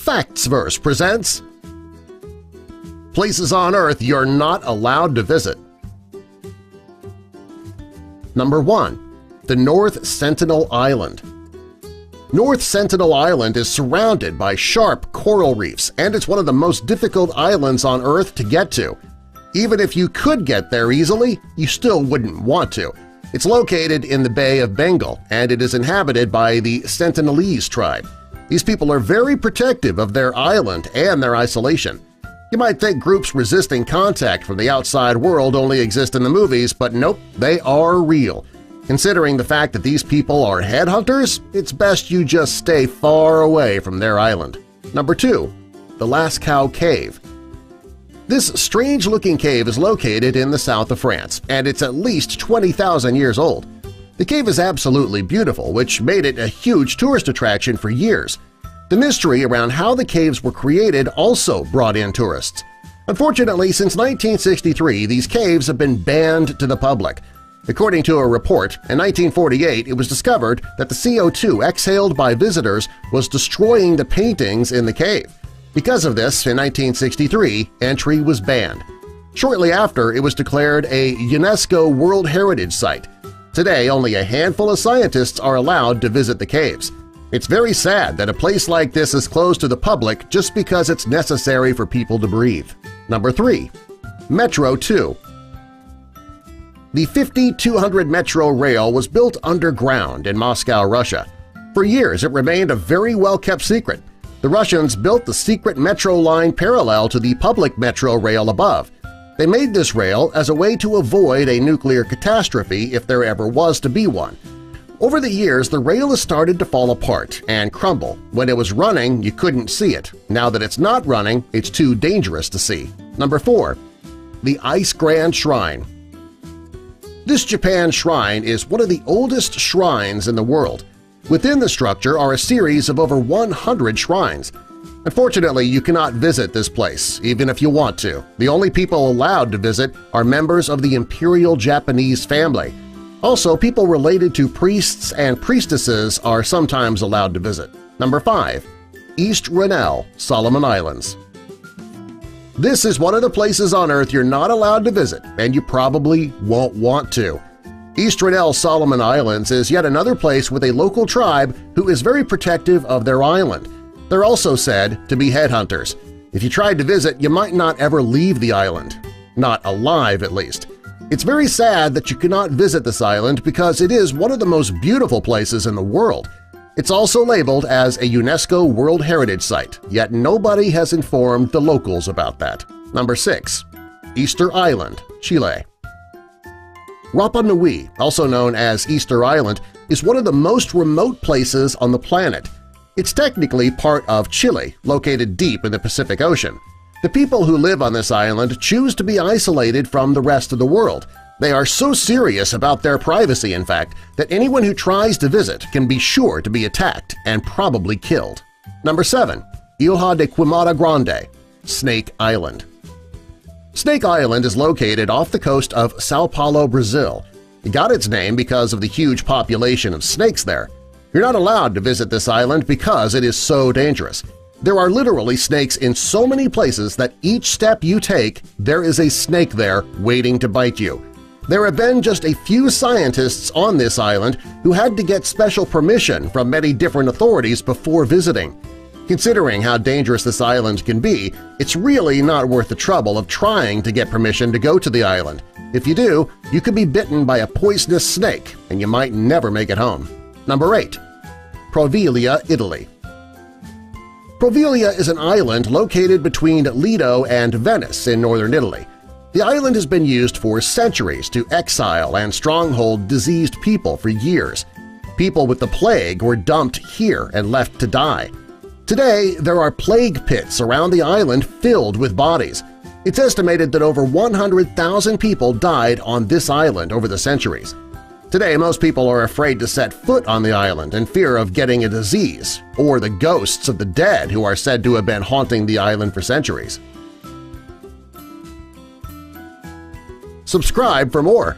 Factsverse presents Places on Earth You're Not Allowed to Visit. Number 1. The North Sentinel Island. North Sentinel Island is surrounded by sharp coral reefs, and it's one of the most difficult islands on Earth to get to. Even if you could get there easily, you still wouldn't want to. It's located in the Bay of Bengal, and it is inhabited by the Sentinelese tribe. These people are very protective of their island and their isolation. You might think groups resisting contact from the outside world only exist in the movies, but nope, they are real. Considering the fact that these people are headhunters, it's best you just stay far away from their island. Number 2. The Lascaux Cave. This strange-looking cave is located in the south of France, and it's at least 20,000 years old. The cave is absolutely beautiful, which made it a huge tourist attraction for years. The mystery around how the caves were created also brought in tourists. Unfortunately, since 1963, these caves have been banned to the public. According to a report, in 1948 it was discovered that the CO2 exhaled by visitors was destroying the paintings in the cave. Because of this, in 1963, entry was banned. Shortly after, it was declared a UNESCO World Heritage Site. Today, only a handful of scientists are allowed to visit the caves. It's very sad that a place like this is closed to the public just because it's necessary for people to breathe. Number 3. Metro 2. The 5200 Metro rail was built underground in Moscow, Russia. For years, it remained a very well-kept secret. The Russians built the secret metro line parallel to the public metro rail above. They made this rail as a way to avoid a nuclear catastrophe if there ever was to be one. Over the years, the rail has started to fall apart and crumble. When it was running, you couldn't see it. Now that it's not running, it's too dangerous to see. Number 4. The Ice Grand Shrine. This Japan shrine is one of the oldest shrines in the world. Within the structure are a series of over 100 shrines. Unfortunately, you cannot visit this place, even if you want to. The only people allowed to visit are members of the Imperial Japanese family. Also, people related to priests and priestesses are sometimes allowed to visit. Number 5. East Rennell, Solomon Islands. This is one of the places on Earth you're not allowed to visit, and you probably won't want to. East Rennell, Solomon Islands is yet another place with a local tribe who is very protective of their island. They're also said to be headhunters. If you tried to visit, you might not ever leave the island. Not alive, at least. It's very sad that you cannot visit this island because it is one of the most beautiful places in the world. It's also labeled as a UNESCO World Heritage Site, yet nobody has informed the locals about that. Number 6. Easter Island, Chile. Rapa Nui, also known as Easter Island, is one of the most remote places on the planet. It's technically part of Chile, located deep in the Pacific Ocean. The people who live on this island choose to be isolated from the rest of the world. They are so serious about their privacy, in fact, that anyone who tries to visit can be sure to be attacked and probably killed. Number 7. Ilha de Queimada Grande, Snake Island. Snake Island is located off the coast of São Paulo, Brazil. It got its name because of the huge population of snakes there. You're not allowed to visit this island because it is so dangerous. There are literally snakes in so many places that each step you take, there is a snake there waiting to bite you. There have been just a few scientists on this island who had to get special permission from many different authorities before visiting. Considering how dangerous this island can be, it's really not worth the trouble of trying to get permission to go to the island. If you do, you could be bitten by a poisonous snake and you might never make it home. Number 8. Poveglia, Italy. Poveglia is an island located between Lido and Venice in northern Italy. The island has been used for centuries to exile and stronghold diseased people for years. People with the plague were dumped here and left to die. Today, there are plague pits around the island filled with bodies. It's estimated that over 100,000 people died on this island over the centuries. Today, most people are afraid to set foot on the island in fear of getting a disease or the ghosts of the dead who are said to have been haunting the island for centuries. Subscribe for more.